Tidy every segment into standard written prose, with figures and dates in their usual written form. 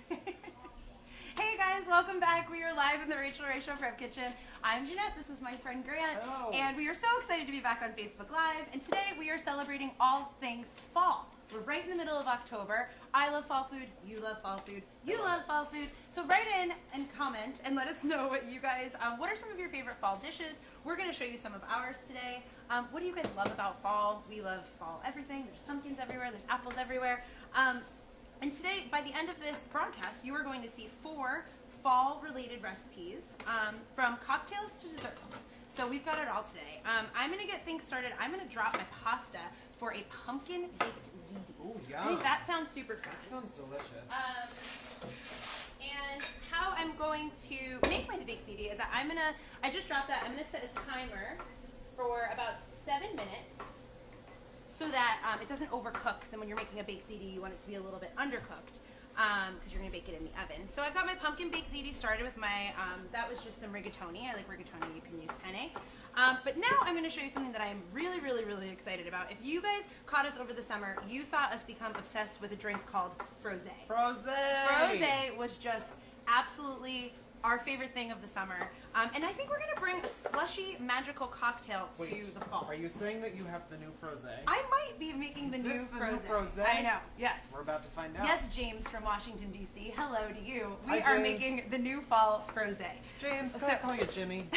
Hey guys, welcome back. We are live in the Rachael Prep Kitchen. I'm Jeanette, this is my friend Grant, Hello. and we are so excited to be back on Facebook Live, and today we are celebrating all things fall. We're right in the middle of October. I love fall food, you love fall food, you love fall food. So write in and comment and let us know what you guys, what are some of your favorite fall dishes? We're gonna show you some of ours today. What do you guys love about fall? We love fall everything. There's pumpkins everywhere, there's apples everywhere. And today, by the end of this broadcast, you are going to see 4 fall-related recipes from cocktails to desserts. So we've got it all today. I'm going to get things started. I'm going to drop my pasta for a pumpkin-baked ziti. Ooh, yum. I think that sounds super fun. That sounds delicious. And how I'm going to make my baked ziti is that I just dropped that. I'm going to set a timer for about 7 minutes. So that it doesn't overcook. So when you're making a baked ziti, you want it to be a little bit undercooked because you're going to bake it in the oven. So I've got my pumpkin baked ziti started with my, that was just some rigatoni. I like rigatoni, you can use penne. But now I'm going to show you something that I am really, really, really excited about. If you guys caught us over the summer, you saw us become obsessed with a drink called frosé. Frosé! Frosé was just absolutely our favorite thing of the summer. And I think we're going to bring a slushy magical cocktail to the fall. Are you saying that you have the new frosé? I might be making the new frosé. I know, yes. We're about to find out. Yes, James from Washington, D.C. Hello to you. Hi, We are James. making the new fall frosé. James, can I call you Jimmy?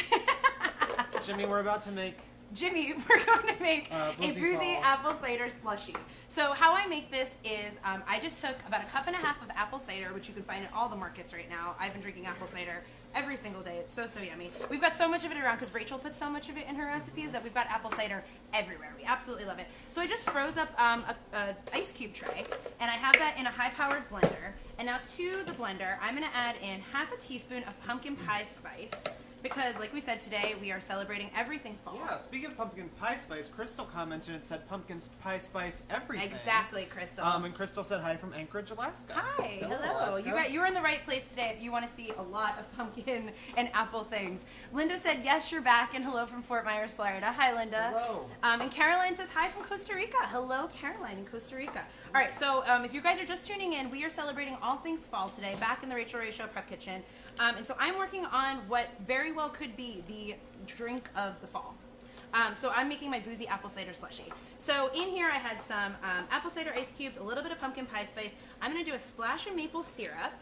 Jimmy, we're about to make... Jimmy, we're going to make a boozy boozy fall. apple cider slushy. So how I make this is I just took about 1.5 cups of apple cider, which you can find at all the markets right now. I've been drinking apple cider every single day. It's so, so yummy. We've got so much of it around because Rachael puts so much of it in her recipes that we've got apple cider everywhere. We absolutely love it. So I just froze up a ice cube tray, and I have that in a high-powered blender. And now to the blender, I'm going to add in 1/2 teaspoon of pumpkin pie spice. Because, like we said today, we are celebrating everything fall. Yeah, speaking of pumpkin pie spice, Crystal commented and said pumpkin pie spice everything. Exactly, Crystal. And Crystal said hi from Anchorage, Alaska. Hi, hello. Alaska. You were in the right place today if you want to see a lot of pumpkin and apple things. Linda said, yes, you're back, and hello from Fort Myers, Florida. Hi, Linda. Hello. And Caroline says, hi from Costa Rica. Hello, Caroline in Costa Rica. All right, so if you guys are just tuning in, we are celebrating all things fall today, back in the Rachael Prep Kitchen. And so I'm working on what very well could be the drink of the fall. So I'm making my boozy apple cider slushy. So in here I had some apple cider ice cubes, a little bit of pumpkin pie spice. I'm going to do a splash of maple syrup,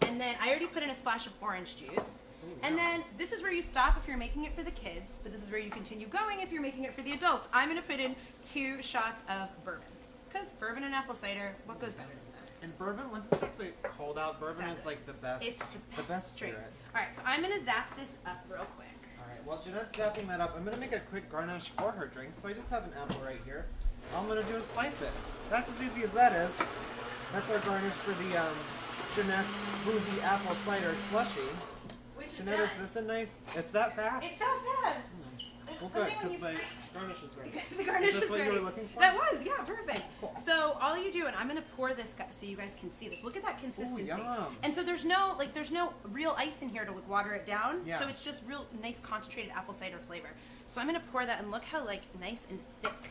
and then I already put in a splash of orange juice. And then this is where you stop if you're making it for the kids, but this is where you continue going if you're making it for the adults. I'm going to put in 2 shots of bourbon, because bourbon and apple cider, what goes better? And bourbon, once it's actually cold out, bourbon is like the best. It's the best drink. spirit. All right, so I'm going to zap this up real quick. All right, while Jeanette's zapping that up, I'm going to make a quick garnish for her drink. So I just have an apple right here. All I'm going to do is slice it. That's as easy as that is. That's our garnish for the Jeanette's boozy apple cider slushy. Which is Jeanette, is this a nice... It's that fast? It's that fast. Well, good, because my garnish is ready. The garnish is this what ready. you were looking for? That was, yeah, perfect. Cool. So all you do, and I'm gonna pour this so you guys can see this. Look at that consistency. Ooh, yum. And so there's no real ice in here to water it down. Yeah. So it's just real nice concentrated apple cider flavor. So I'm gonna pour that, and look how nice and thick.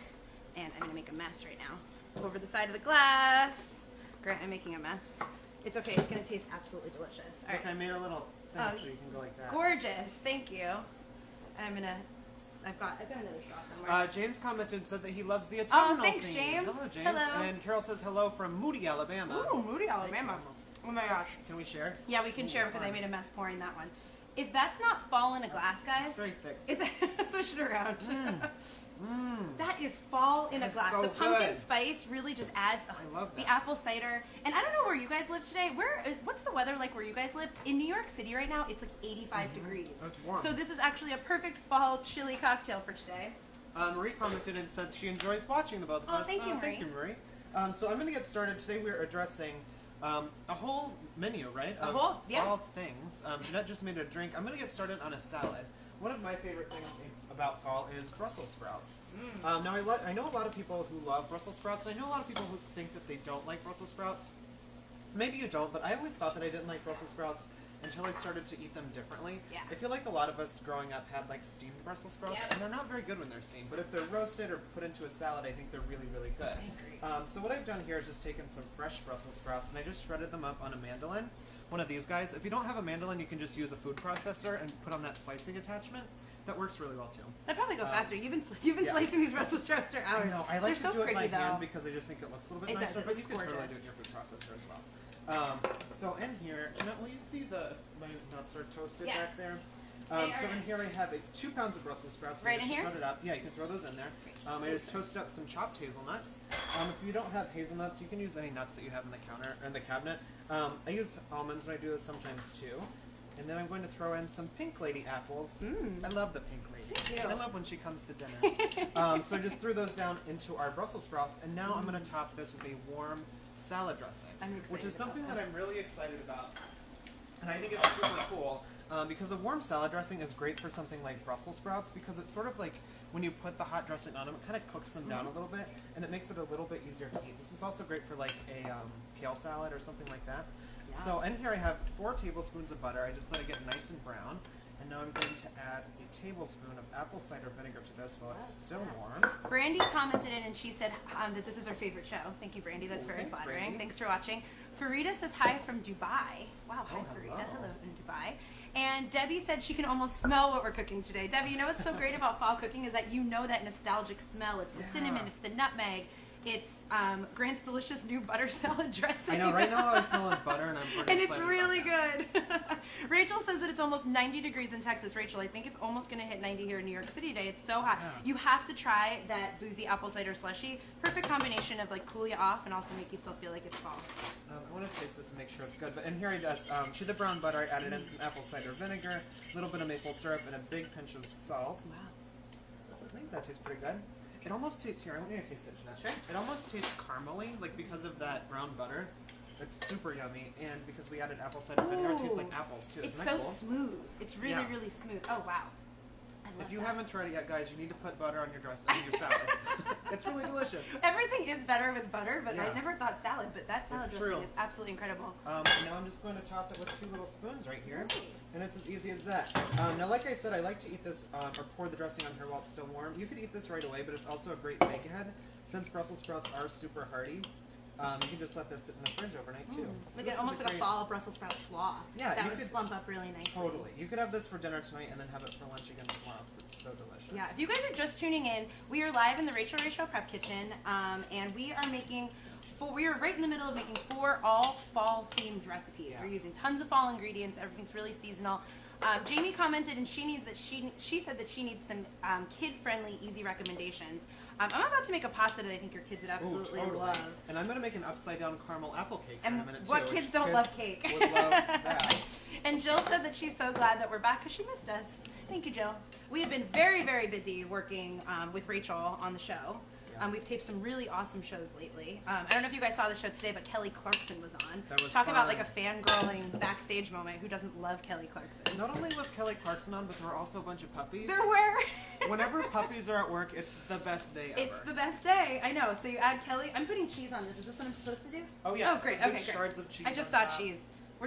And I'm gonna make a mess right now. Over the side of the glass. Grant, I'm making a mess. It's okay. It's gonna taste absolutely delicious. All right. Look, I made a little thing so you can go like that. Gorgeous. Thank you. I've got another straw somewhere. James commented and said that he loves the autumnal thanks, theme. James. Hello, James. Hello. And Carol says hello from Moody, Alabama. Ooh, Moody, Alabama. Oh my gosh. Can we share? Yeah, we can share because I made a mess pouring that one. If that's not fall in a glass, guys, It's very thick. it's swish it around. That is fall in a It's glass. so The pumpkin good. spice really just adds I love the that. apple cider. And I don't know where you guys live today. What's the weather like where you guys live? In New York City right now, it's like 85 degrees. It's warm. So this is actually a perfect fall chili cocktail for today. Marie commented and said she enjoys watching the both of us. Thank you, Marie. Thank you, Marie. So I'm going to get started. Today we're addressing a whole menu, right? Of fall things. Jeanette just made a drink. I'm going to get started on a salad. One of my favorite things about fall is Brussels sprouts. Now I know a lot of people who love Brussels sprouts, and I know a lot of people who think that they don't like Brussels sprouts. Maybe you don't, but I always thought that I didn't like Brussels sprouts until I started to eat them differently. Yeah. I feel like a lot of us growing up had like steamed Brussels sprouts, and they're not very good when they're steamed. But if they're roasted or put into a salad, I think they're really, really good. I agree. So what I've done here is just taken some fresh Brussels sprouts, and I just shredded them up on a mandolin. One of these guys. If you don't have a mandolin, you can just use a food processor and put on that slicing attachment. That works really well too. That'd probably go faster. You've been slicing these Brussels sprouts for hours. I know. I like They're to so do it pretty, by hand though. because I just think it looks a little bit It nicer. does. It But you looks can totally gorgeous. do it in your food processor as well. So in here, Jeanette, will you see my nuts are toasted Yes. back there? They So are. in here I have 2 pounds of Brussels sprouts. Right I in just here? shred it up. Yeah, you can throw those in there. I just toasted up some chopped hazelnuts. If you don't have hazelnuts, you can use any nuts that you have in the cabinet. I use almonds when I do this sometimes too. And then I'm going to throw in some Pink Lady apples. I love the Pink Lady. Thank you. I love when she comes to dinner. So I just threw those down into our Brussels sprouts, and now I'm going to top this with a warm salad dressing, I'm excited which is something about that I'm really excited about. And I think it's super cool because a warm salad dressing is great for something like Brussels sprouts because it's sort of like when you put the hot dressing on them, it kind of cooks them down a little bit, and it makes it a little bit easier to eat. This is also great for like a kale salad or something like that. Yeah. So in here I have 4 tablespoons of butter. I just let it get nice and brown. And now I'm going to add a tablespoon of apple cider vinegar to this while it's still warm. Brandy commented in and she said that this is her favorite show. Thank you, Brandy. That's very Thanks, flattering. Brandy. Thanks for watching. Farida says hi from Dubai. Wow, hi Oh, Farida. hello. Hello in Dubai. And Debbie said she can almost smell what we're cooking today. Debbie, you know what's so great about fall cooking is that you know that nostalgic smell. It's the cinnamon, it's the nutmeg. It's Grant's delicious new butter salad dressing. I know, right now all I smell is butter, and I'm pretty And it's excited really about good. Rachel says that it's almost 90 degrees in Texas. Rachel, I think it's almost going to hit 90 here in New York City today. It's so hot. Yeah. You have to try that boozy apple cider slushy. Perfect combination of like cool you off and also make you still feel like it's fall. I want to taste this and make sure it's good. But in here I just, to the brown butter, I added in some apple cider vinegar, a little bit of maple syrup, and a big pinch of salt. Wow. I think that tastes pretty good. It almost tastes, here, I want you to taste it, Jeanette. Sure. It almost tastes caramely, like because of that brown butter. It's super yummy, and because we added apple cider vinegar, it tastes like Ooh. apples too. It's Isn't so that cool? smooth. It's really, Yeah. really smooth. Oh, wow. I love If you that. haven't tried it yet, guys, you need to put butter on your salad. It's really delicious. Everything is better with butter, but I Yeah. never thought salad, but that salad It's dressing true. is absolutely incredible. And now I'm just going to toss it with 2 little spoons right here. And it's as easy as that. Now, like I said, I like to eat this or pour the dressing on here while it's still warm. You could eat this right away, but it's also a great bake ahead. Since Brussels sprouts are super hearty, you can just let this sit in the fridge overnight too. So Like this it, is almost like a great- fall Brussels sprout slaw. Yeah, that you would could- slump up really nicely. Totally. You could have this for dinner tonight and then have it for lunch again tomorrow because it's so delicious. Yeah, if you guys are just tuning in, we are live in the Rachael Show Prep Kitchen, and we are making. We are right in the middle of making 4 all fall themed recipes. Yeah. We're using tons of fall ingredients. Everything's really seasonal. Jamie commented, and she said that she needs some kid-friendly, easy recommendations. I'm about to make a pasta that I think your kids would absolutely Ooh, totally. love. And I'm going to make an upside-down caramel apple cake in a And minute what too, kids which don't love cake? Would love that. And Jill said that she's so glad that we're back because she missed us. Thank you, Jill. We have been very, very busy working with Rachael on the show. Yeah. We've taped some really awesome shows lately. I don't know if you guys saw the show today, but Kelly Clarkson was on. That was Talk about fun. like a fangirling backstage moment. Who doesn't love Kelly Clarkson? Not only was Kelly Clarkson on, but there were also a bunch of puppies. There were. Whenever puppies are at work, it's the best day ever. It's the best day. I know. So you add Kelly. I'm putting cheese on this. Is this what I'm supposed to do? Oh yeah. Oh great. some Okay, big great. shards of cheese I just on saw top. cheese.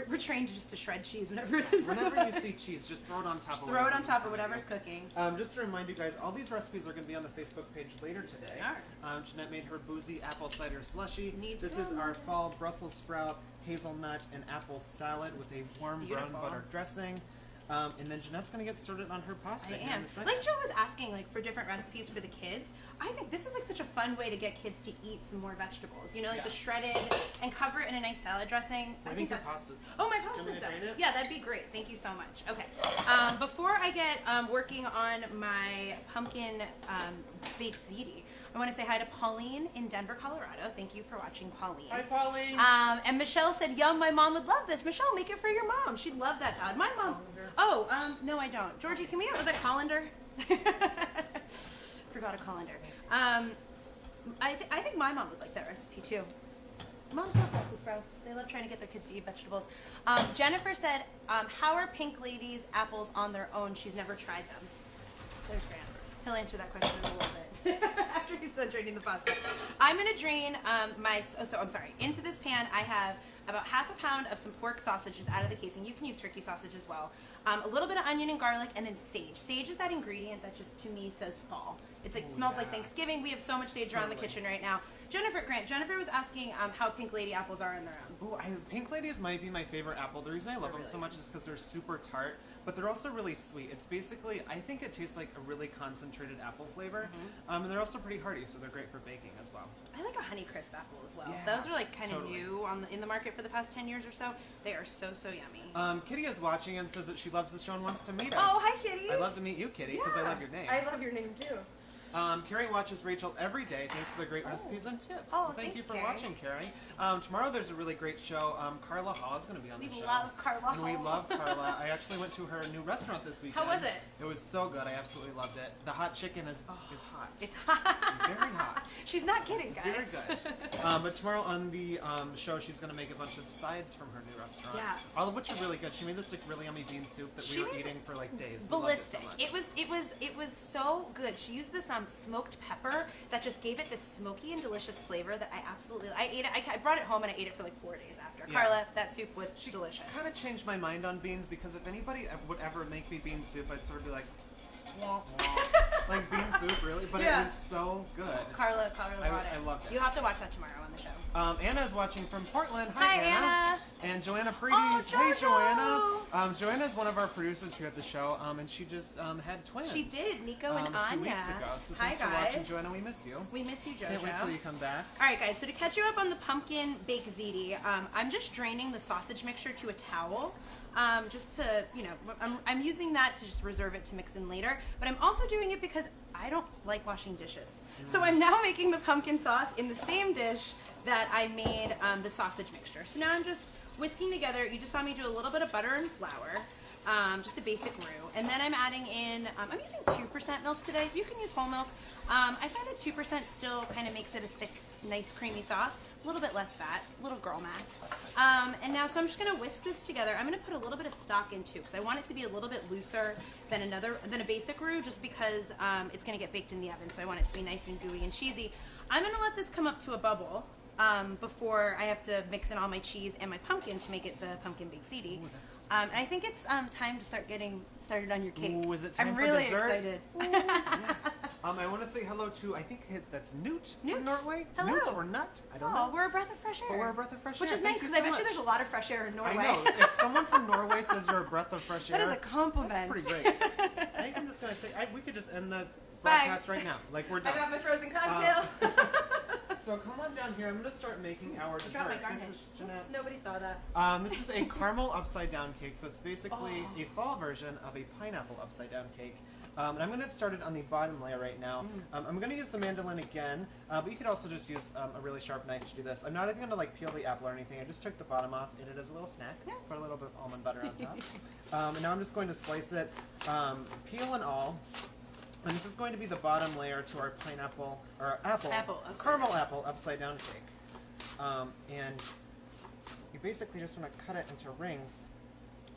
We're trained just to shred cheese whenever it's in front of Whenever you us. see cheese, just throw it on top of Throw it on whatever's top of in front whatever's you. cooking. Just to remind you guys, all these recipes are going to be on the Facebook page later today. they are. Jeanette made her boozy apple cider slushy. Need This to is know. our fall Brussels sprout, hazelnut, and apple salad with a warm beautiful. brown butter dressing. And then Jeanette's going to get started on her pasta. I here in am. a second. Like Joe was asking, like for different recipes for the kids. I think this is like such a fun way to get kids to eat some more vegetables. You know, like Yeah. the shredded and cover it in a nice salad dressing. I think your that. pasta's done. Oh, my Do you want me pasta's to done. drain it? Yeah, that'd be great. Thank you so much. Okay. Before I get working on my pumpkin baked ziti, I want to say hi to Pauline in Denver, Colorado. Thank you for watching, Pauline. Hi, Pauline. And Michelle said, "Yum, my mom would love this." Michelle, make it for your mom. She'd love that salad. My mom. Oh, no, I don't. Georgie, can we have a colander? Forgot a colander. I think my mom would like that recipe too. Moms love Brussels sprouts. They love trying to get their kids to eat vegetables. Jennifer said, "How are Pink Lady's apples on their own? She's never tried them." There's Grant. He'll answer that question in a little bit after he's done draining the pasta. I'm gonna drain I'm sorry. Into this pan, I have about half a pound of some pork sausage just out of the casing. You can use turkey sausage as well. A little bit of onion and garlic, and then sage. Sage is that ingredient that just, to me, says fall. It's like, smells like Thanksgiving. We have so much sage around the kitchen right now. Jennifer was asking how Pink Lady apples are in their own. Ooh, Pink Ladies might be my favorite apple. The reason I love them so much is because they're super tart, but they're also really sweet. It's basically, I think it tastes like a really concentrated apple flavor, and they're also pretty hearty, so they're great for baking as well. I like a Honeycrisp apple as well. Yeah, those are like kind of new in the market for the past 10 years or so. They are so yummy. Kitty is watching and says that she loves the show and wants to meet us. Oh, hi Kitty. I'd love to meet you, Kitty, because I love your name. I love your name too. Carrie watches Rachael every day. Thanks for the great recipes and tips. Oh, thank you for Carrie. watching, Carrie. Tomorrow there's a really great show. Carla Hall is going to be on the show. We love Carla Hall. And we love Carla. I actually went to her new restaurant this weekend. How was it? It was so good. I absolutely loved it. The hot chicken is hot. It's hot. It's very hot. She's not kidding, guys. Very good. But tomorrow on the show, she's going to make a bunch of sides from her new restaurant. Yeah. All of which are really good. She made this like really yummy bean soup that we were eating for like days. Ballistic. We loved it so much. It was so good. She used this smoked pepper that just gave it this smoky and delicious flavor that I absolutely. I ate it. I brought it home and I ate it for like 4 days after. Yeah. Carla, that soup was delicious. Kind of changed my mind on beans because if anybody would ever make me bean soup, I'd sort of be like, wah, wah. Like bean soup, really? But it was so good. Carla brought it. I loved it. You have to watch that tomorrow on the show. Anna's watching from Portland. Hi, Anna. And Joanna Oh, Predes. Hey, Jojo. Joanna. Joanna's one of our producers here at the show, and she just had twins. She did, Nico and a few Anya. weeks ago. So Hi, thanks for watching, guys. Joanna. We miss you. We miss you, Jojo. Can't wait till you come back. All right, guys. So to catch you up on the pumpkin baked ziti, I'm just draining the sausage mixture to a towel. Just to, I'm using that to just reserve it to mix in later. But I'm also doing it because I don't like washing dishes. So I'm now making the pumpkin sauce in the same dish that I made the sausage mixture. So now I'm just whisking together. You just saw me do a little bit of butter and flour, just a basic roux. And then I'm adding in, I'm using 2% milk today. You can use whole milk. I find that 2% still kind of makes it a thick, nice creamy sauce. A little bit less fat, little girl math. And now, so I'm just gonna whisk this together. I'm gonna put a little bit of stock in too, because I want it to be a little bit looser than a basic roux, just because it's gonna get baked in the oven. So I want it to be nice and gooey and cheesy. I'm gonna let this come up to a bubble before I have to mix in all my cheese and my pumpkin to make it the pumpkin baked ziti. And I think it's time to start getting started on your cake. Ooh, is it time I'm for really dessert? excited. Ooh, yes. I want to say hello to, I think that's Newt from Norway. Hello. Newt or Nut? I don't know. We're a breath of fresh air. But we're a breath of fresh air. Which is nice because I bet you there's a lot of fresh air in Norway. I know. If someone from Norway says you're a breath of fresh air, that is a compliment. That's pretty great. I think I'm just going to say, we could just end the broadcast right now. Like, we're done. I got my frozen cocktail. So come on down here. I'm going to start making our dessert. This is Jeanette. Oops, nobody saw that. This is a caramel upside down cake. So it's basically a fall version of a pineapple upside down cake. And I'm going to get started on the bottom layer right now. I'm going to use the mandolin again, but you could also just use a really sharp knife to do this. I'm not even going to like peel the apple or anything. I just took the bottom off, ate it as a little snack, put a little bit of almond butter on top. And now I'm just going to slice it, peel and all. And this is going to be the bottom layer to our pineapple, or caramel apple upside down cake. And you basically just want to cut it into rings.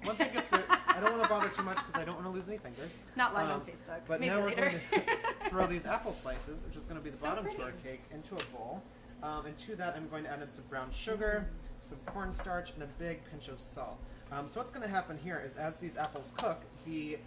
Once it gets there, I don't want to bother too much because I don't want to lose any fingers. Not live on Facebook. But maybe now later. we're going to throw these apple slices, which is going to be the bottom pretty. to our cake, into a bowl. And to that, I'm going to add in some brown sugar, some cornstarch, and a big pinch of salt. So what's going to happen here is as these apples cook, the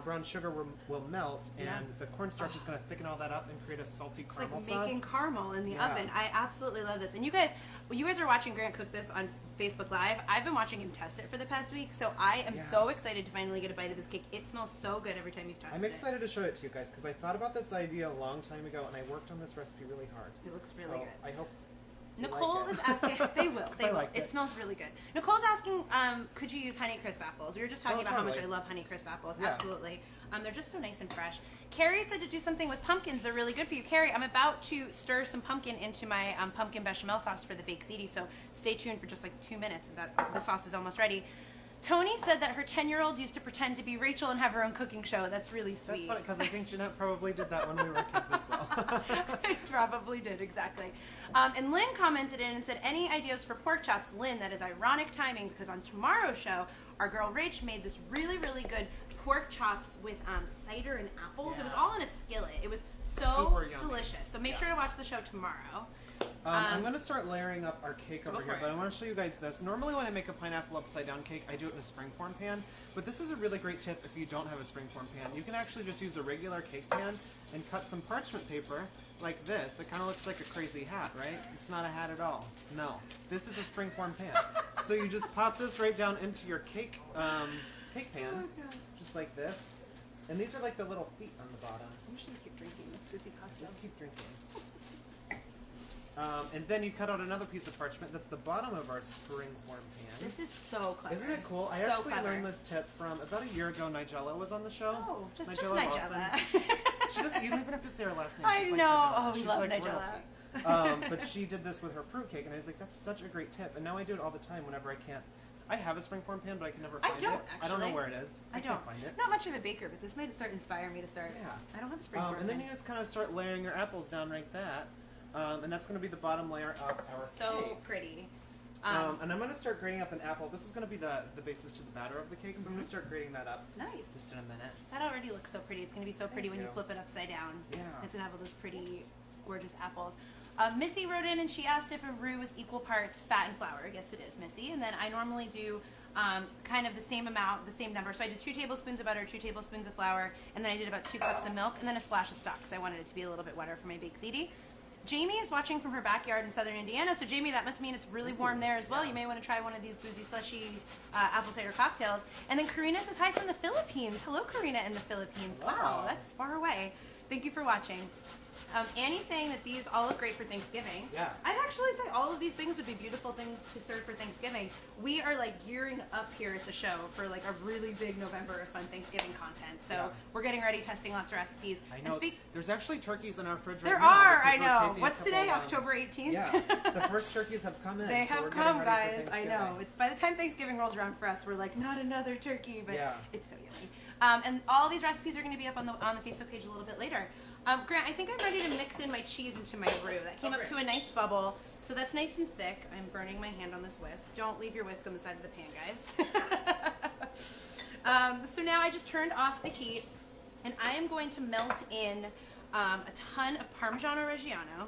brown sugar will melt, and the cornstarch is going to thicken all that up and create a salty caramel sauce. It's like making caramel in the oven. I absolutely love this. And you guys are watching Grant cook this on Facebook Live. I've been watching him test it for the past week, so I am so excited to finally get a bite of this cake. It smells so good every time you've tested it. I'm excited to show it to you guys because I thought about this idea a long time ago, and I worked on this recipe really hard. It looks really good. I hope Nicole like is asking. They will. They will. It. It smells really good. Nicole's asking, could you use Honeycrisp apples? We were just talking about how much I love Honeycrisp apples. Yeah. Absolutely. They're just so nice and fresh. Carrie said to do something with pumpkins. They're really good for you. Carrie, I'm about to stir some pumpkin into my pumpkin bechamel sauce for the baked ziti, so stay tuned for just like 2 minutes. The sauce is almost ready. Tony said that her 10-year-old used to pretend to be Rachael and have her own cooking show. That's really sweet. That's funny, because I think Jeanette probably did that when we were kids as well. I probably did, exactly. And Lynn commented in and said, any ideas for pork chops? Lynn, that is ironic timing, because on tomorrow's show, our girl Rach made this really, really good pork chops with cider and apples. Yeah. It was all in a skillet. It was so delicious. So make sure to watch the show tomorrow. I'm going to start layering up our cake over here, but I want to show you guys this. Normally when I make a pineapple upside down cake, I do it in a springform pan, but this is a really great tip if you don't have a springform pan. You can actually just use a regular cake pan and cut some parchment paper like this. It kind of looks like a crazy hat, right? It's not a hat at all. No, this is a springform pan. So you just pop this right down into your cake pan, just like this. And these are like the little feet on the bottom. I'm just going to keep drinking this boozy cocktail. Just keep drinking. And then you cut out another piece of parchment. That's the bottom of our springform pan. This is so clever. Isn't it cool? I actually learned this tip from about a year ago. Nigella was on the show. Oh, just Nigella. She doesn't. You don't even have to say her last name. I know. She's love like Nigella. But she did this with her fruitcake, and I was like, "That's such a great tip." And now I do it all the time whenever I can't. I have a springform pan, but I can never find it. Actually. I don't know where it is. I can't find it. Not much of a baker, but this might inspire me to start. Yeah. I don't have a springform. And then you just kind of start layering your apples down like that. And that's going to be the bottom layer of our cake. So pretty. And I'm going to start grating up an apple. This is going to be the basis to the batter of the cake, so I'm going to start grating that up. Nice. Just in a minute. That already looks so pretty. It's going to be so pretty when you flip it upside down. Yeah. It's going to have all those pretty, gorgeous apples. Missy wrote in and she asked if a roux was equal parts fat and flour. Yes, it is, Missy. And then I normally do kind of the same amount, the same number. So I did 2 tablespoons of butter, 2 tablespoons of flour, and then I did about 2 cups of milk, and then a splash of stock because I wanted it to be a little bit wetter for my baked ziti. Jamie is watching from her backyard in southern Indiana, so Jamie, that must mean it's really warm there as well. Yeah. You may want to try one of these boozy slushy apple cider cocktails. And then Karina says hi from the Philippines. Hello, Karina in the Philippines. Wow, that's far away. Thank you for watching. Annie's saying that these all look great for Thanksgiving. Yeah. I'd actually say all of these things would be beautiful things to serve for Thanksgiving. We are like gearing up here at the show for like a really big November of fun Thanksgiving content. So we're getting ready, testing lots of recipes. I know. There's actually turkeys in our fridge right there now. Are, I know. What's today, October 18th? Yeah. The first turkeys have come in. They so have we're come, getting ready guys. for I know. It's by the time Thanksgiving rolls around for us, we're like, not another turkey, but it's so yummy. And all these recipes are going to be up on the Facebook page a little bit later. Grant, I think I'm ready to mix in my cheese into my roux. That came up to a nice bubble, so that's nice and thick. I'm burning my hand on this whisk. Don't leave your whisk on the side of the pan, guys. So now I just turned off the heat, and I am going to melt in a ton of Parmigiano Reggiano,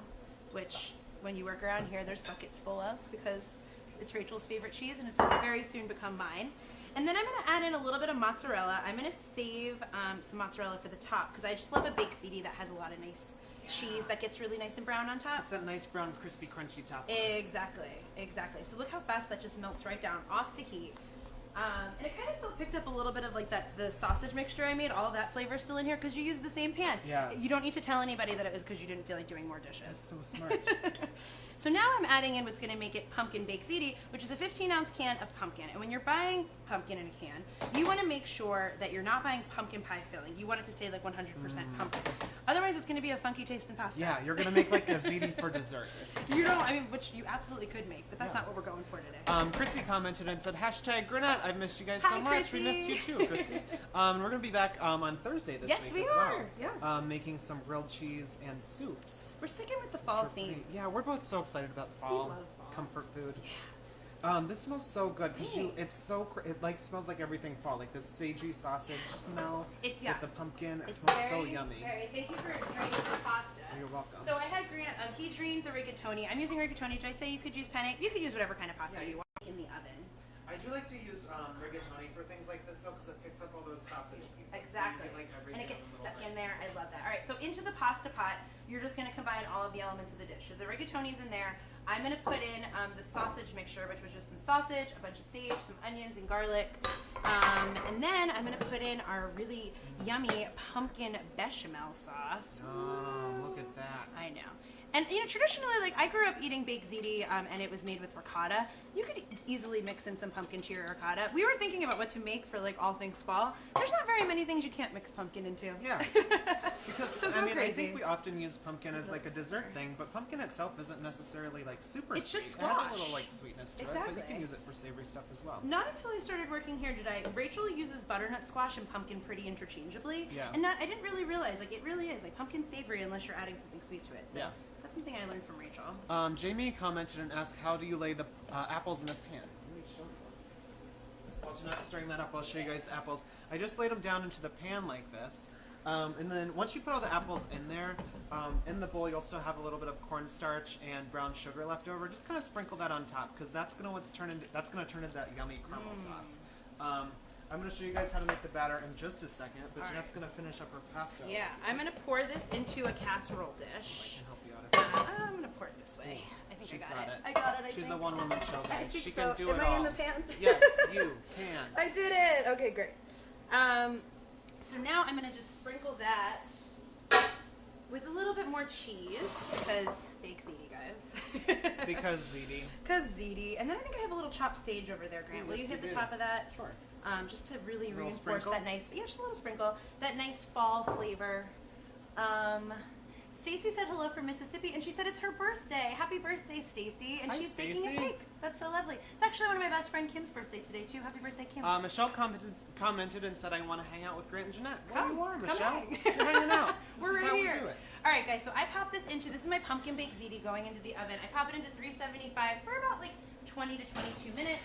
which when you work around here, there's buckets full of because it's Rachel's favorite cheese, and it's very soon become mine. And then I'm going to add in a little bit of mozzarella. I'm going to save some mozzarella for the top because I just love a baked ziti that has a lot of nice cheese that gets really nice and brown on top. It's that nice brown, crispy, crunchy top. Exactly, exactly. So look how fast that just melts right down off the heat. And it kind of still picked up a little bit of like the sausage mixture I made. All of that flavor still in here because you used the same pan. Yeah. You don't need to tell anybody that it was because you didn't feel like doing more dishes. That's so smart. So now I'm adding in what's going to make it pumpkin baked ziti, which is a 15-ounce can of pumpkin. And when you're buying pumpkin in a can, you want to make sure that you're not buying pumpkin pie filling. You want it to say like 100% pumpkin. Otherwise, it's going to be a funky taste in pasta. Yeah, you're going to make like a ziti for dessert. You know, I mean, which you absolutely could make, but that's not what we're going for today. Chrissy commented and said, #Granette, I've missed you guys so much. Chrissy. We missed you too, Christy. We're going to be back on Thursday this week as well. Yeah. Making some grilled cheese and soups. We're sticking with the fall theme. Yeah, we're both so excited about fall. We love fall. Comfort food. Yeah. This smells so good because it like smells like everything fall, like this sagey sausage smell with the pumpkin. It smells so yummy. Thank you for draining the pasta. You're welcome. So I had Grant. He drained the rigatoni. I'm using rigatoni. Did I say you could use penne? You could use whatever kind of pasta you want in the oven. I do like to use rigatoni for things like this though because it picks up all those sausage pieces. Exactly. So you get, like, and it gets stuck in there. I love that. All right, so into the pasta pot, you're just going to combine all of the elements of the dish. So the rigatoni's in there. I'm going to put in the sausage mixture, which was just some sausage, a bunch of sage, some onions, and garlic. And then I'm going to put in our really yummy pumpkin bechamel sauce. Oh, look at that. I know. And you know, traditionally, like I grew up eating baked ziti, and it was made with ricotta. You could easily mix in some pumpkin to your ricotta. We were thinking about what to make for like all things fall. There's not very many things you can't mix pumpkin into. Yeah. Because So I mean, crazy. I think we often use pumpkin as like a dessert thing, but pumpkin itself isn't necessarily like super It's sweet. just It has a squash. little like sweetness to it, but you can use it for savory stuff as well. Not until I started working here did I. Rachel uses butternut squash and pumpkin pretty interchangeably. Yeah. And I didn't really realize like it really is like pumpkin savory unless you're adding something sweet to it. So Yeah. that's something I learned from Rachel. Jamie commented and asked, how do you lay the apples in the pan? Let me show you. While Jeanette's stirring that up, I'll show you guys the apples. I just laid them down into the pan like this. And then once you put all the apples in there, in the bowl you'll still have a little bit of cornstarch and brown sugar left over. Just kind of sprinkle that on top because that's gonna turn into that yummy caramel sauce. I'm going to show you guys how to make the batter in just a second, but Jeanette's going to finish up her pasta. Yeah, I'm going to pour this into a casserole dish. I can help you out if I'm going to pour it this way. I think She's I got it. it. I got it, She's a one-woman show, guys. She so. can do Am it I all. in the pan? Yes, you can. I did it. Okay, great. So now I'm going to just sprinkle that with a little bit more cheese because fake ziti, guys. Because ziti. Because ziti. And then I think I have a little chopped sage over there, Grant. Will you hit the top of that? Sure. Just to really reinforce sprinkle? that nice, just a little sprinkle, that nice fall flavor. Stacy said hello from Mississippi, and she said it's her birthday. Happy birthday, Stacy! And Hi, she's Stacy. baking a cake. That's so lovely. It's actually one of my best friend Kim's birthday today too. Happy birthday, Kim! Michelle commented and said, "I want to hang out with Grant and Jeanette." Well, you are, Michelle. Hang. You're hanging out. We're This is right how here. we do it. All right, guys. So I pop this into. This is my pumpkin baked ziti going into the oven. I pop it into 375 for about like 20 to 22 minutes.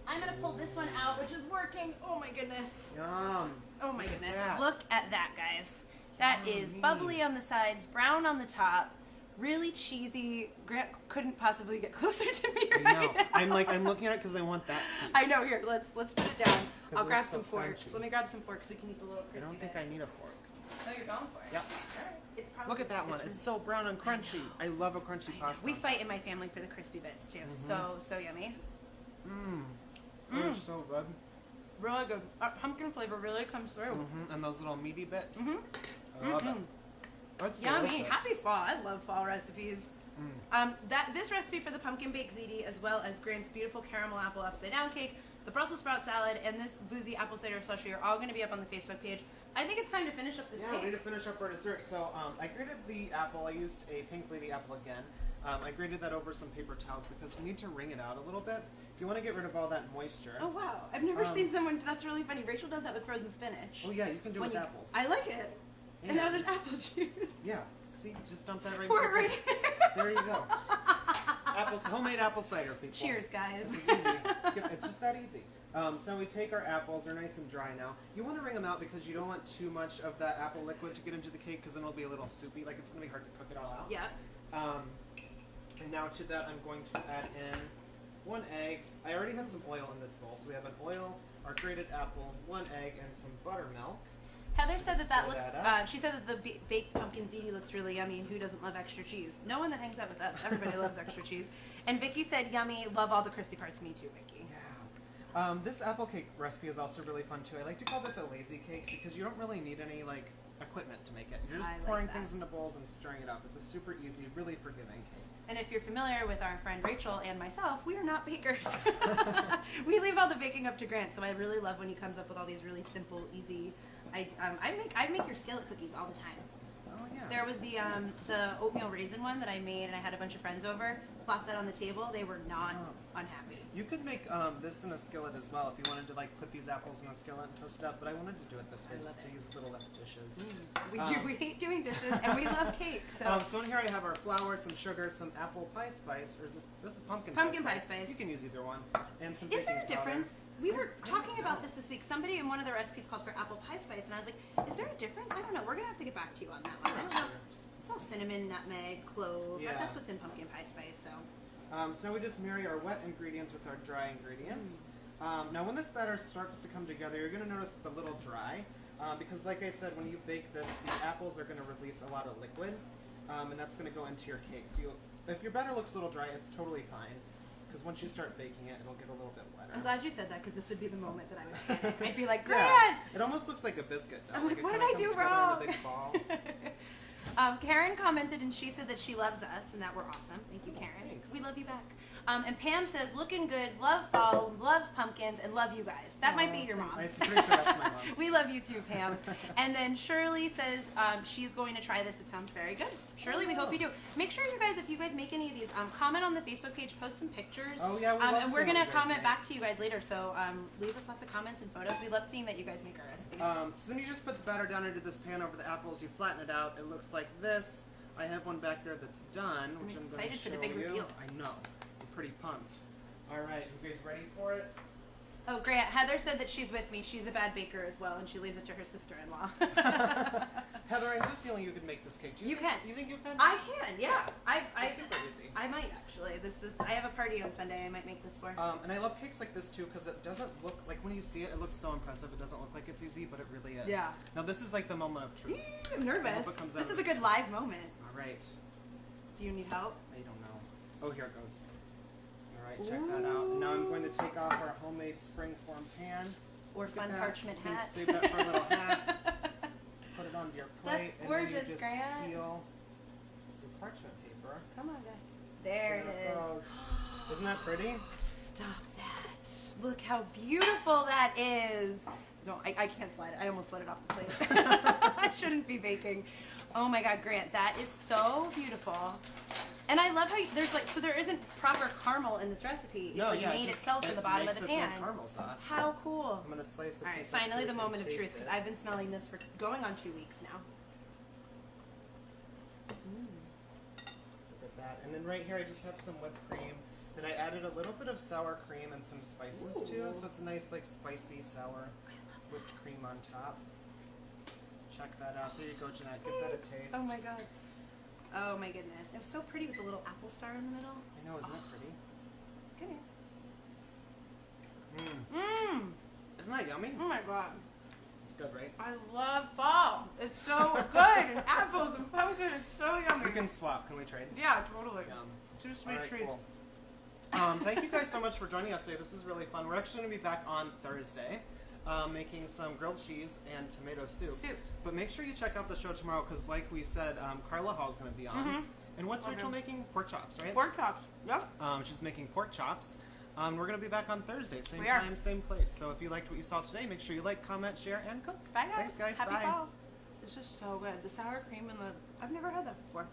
I'm gonna pull this one out, which is working. Oh my goodness. Yum. Oh my goodness. that. Look at that, guys. That is Yummy. bubbly on the sides, brown on the top, really cheesy. Grant couldn't possibly get closer to me right I know. now. I'm looking at it because I want that piece. I know. Here, let's put it down. I'll it grab looks so some forks. crunchy. Let me grab some forks. We can eat the little I crispy don't think bit. I need a fork. Oh, you're going for it. Yep. All right. It's probably, Look at that one. It's so brown and crunchy. I love a crunchy pasta. We fight in my family for the crispy bits too. So yummy. Mmm. They're so good. Really good. Pumpkin flavor really comes through. And those little meaty bits. Mm-hmm. I love it. That's Yummy. delicious. Happy fall. I love fall recipes. This recipe for the pumpkin baked ziti, as well as Grant's beautiful caramel apple upside down cake, the Brussels sprout salad, and this boozy apple cider slushy are all going to be up on the Facebook page. I think it's time to finish up this Yeah, we need cake. to finish up our dessert. So I grated the apple. I used a pink lady apple again. I grated that over some paper towels because we need to wring it out a little bit. You want to get rid of all that moisture. Oh wow! I've never seen someone. That's really funny. Rachael does that with frozen spinach. Oh yeah, you can do it with apples. I like it. And now there's apple juice. Yeah. See, just dump that right Pour it into right there. There you go. Homemade apple cider, people. Cheers, guys. This is easy. It's just that easy. So we take our apples. They're nice and dry now. You want to wring them out because you don't want too much of that apple liquid to get into the cake because then it'll be a little soupy. Like it's going to be hard to cook it all out. Yeah. And now to that, I'm going to add in 1 egg. I already had some oil in this bowl, so we have an oil, our grated apple, 1 egg, and some buttermilk. Heather said that Stir looks. that up. She said that the baked pumpkin ziti looks really yummy, and who doesn't love extra cheese? No one that hangs out with us. Everybody loves extra cheese. And Vicky said, "Yummy, love all the crispy parts." Me too, Vicky. Yeah. This apple cake recipe is also really fun too. I like to call this a lazy cake because you don't really need any like equipment to make it. You're just I like pouring that. things into bowls and stirring it up. It's a super easy, really forgiving cake. And if you're familiar with our friend Rachael and myself, we are not bakers. We leave all the baking up to Grant, so I really love when he comes up with all these really simple, easy. I make your skillet cookies all the time. Oh yeah. There was the oatmeal raisin one that I made, and I had a bunch of friends over. Plopped that on the table. They were not unhappy. You could make this in a skillet as well if you wanted to like put these apples in a skillet and toast it up, but I wanted to do it this way just to use a little less dishes. We hate doing dishes, and we love cake. So in here I have our flour, some sugar, some apple pie spice, or is this is pumpkin pie spice. You can use either one. And some Is there a baking powder. difference? We were talking about this week. Somebody in one of the recipes called for apple pie spice, and I was like, is there a difference? I don't know. We're going to have to get back to you on that one. I'm I not don't know. sure. It's all cinnamon, nutmeg, clove. Yeah. That's what's in pumpkin pie spice. So So now we just marry our wet ingredients with our dry ingredients. Now when this batter starts to come together, you're going to notice it's a little dry because like I said, when you bake this, the apples are going to release a lot of liquid and that's going to go into your cake. So if your batter looks a little dry, it's totally fine because once you start baking it, it'll get a little bit wetter. I'm glad you said that because this would be the moment that I would panic. I'd be like, Yeah. Grant! It almost looks like a biscuit dough. I'm like, it what did kinda I do comes together wrong? in a big ball. Karen commented and she said that she loves us and that we're awesome. Thank you, Karen. Thanks. We love you back. And Pam says, looking good, love fall, loves pumpkins, and love you guys. That might be your mom. I'm pretty sure that's my mom. We love you too, Pam. And then Shirley says she's going to try this. It sounds very good. Shirley, we hope you do. Make sure you guys, if you guys make any of these, comment on the Facebook page, post some pictures. Oh, yeah, we love and we're seeing going what to you guys comment make. back to you guys later. So leave us lots of comments and photos. We love seeing that you guys make our recipes. So then you just put the batter down into this pan over the apples. You flatten it out. It looks like this. I have one back there that's done, which I'm going to excited show for the big you. reveal. I know. I'm pretty pumped. All right, you guys ready for it? Oh, Grant, Heather said that she's with me. She's a bad baker as well, and she leaves it to her sister-in-law. Heather, I have a feeling you could make this cake. You can. You think you can? I can, yeah. It's super easy. I might actually. I have a party on Sunday. I might make this for. And I love cakes like this too because it doesn't look like when you see it, it looks so impressive. It doesn't look like it's easy, but it really is. Yeah. Now this is like the moment of truth. I'm nervous. This is a good live moment. All right. Do you need help? I don't know. Oh, here it goes. All right, check that out. And now I'm going to take off our homemade springform pan. Or fun parchment hat. Save that for a little hat. Put it onto your plate. That's gorgeous, and then you just Grant. peel your parchment paper. Come on, guys. There it goes. Isn't that pretty? Stop that. Look how beautiful that is. I can't slide it. I almost slid it off the plate. I shouldn't be baking. Oh my God, Grant, that is so beautiful. And I love how so there isn't proper caramel in this recipe. No, It made itself in the bottom of the pan. Caramel sauce. How cool. I'm gonna slice it. All right, finally the moment of truth because I've been smelling this for going on 2 weeks now. Look at that. And then right here I just have some whipped cream. Then I added a little bit of sour cream and some spices too, so it's a nice like spicy sour whipped cream on top. Check that out. There you go, Jeanette. Give that a taste. Oh my God. Oh my goodness. It was so pretty with the little apple star in the middle. I know, isn't it pretty? Come here. Mmm. Isn't that yummy? Oh my God. It's good, right? I love fall. It's so good. And apples and pumpkin. It's so yummy. We can swap. Can we trade? Yeah, totally. Yum. Two sweet All right, treats. Cool. Thank you guys so much for joining us today. This is really fun. We're actually going to be back on Thursday. Making some grilled cheese and tomato soup. But make sure you check out the show tomorrow because, like we said, Carla Hall is going to be on. And what's Rachael making? Pork chops, right? Pork chops. Yep. She's making pork chops. We're going to be back on Thursday, same time, same place. So if you liked what you saw today, make sure you like, comment, share, and cook. Bye, guys. Thanks, guys. Happy Bye. fall. This is so good. The sour cream and I've never had that before.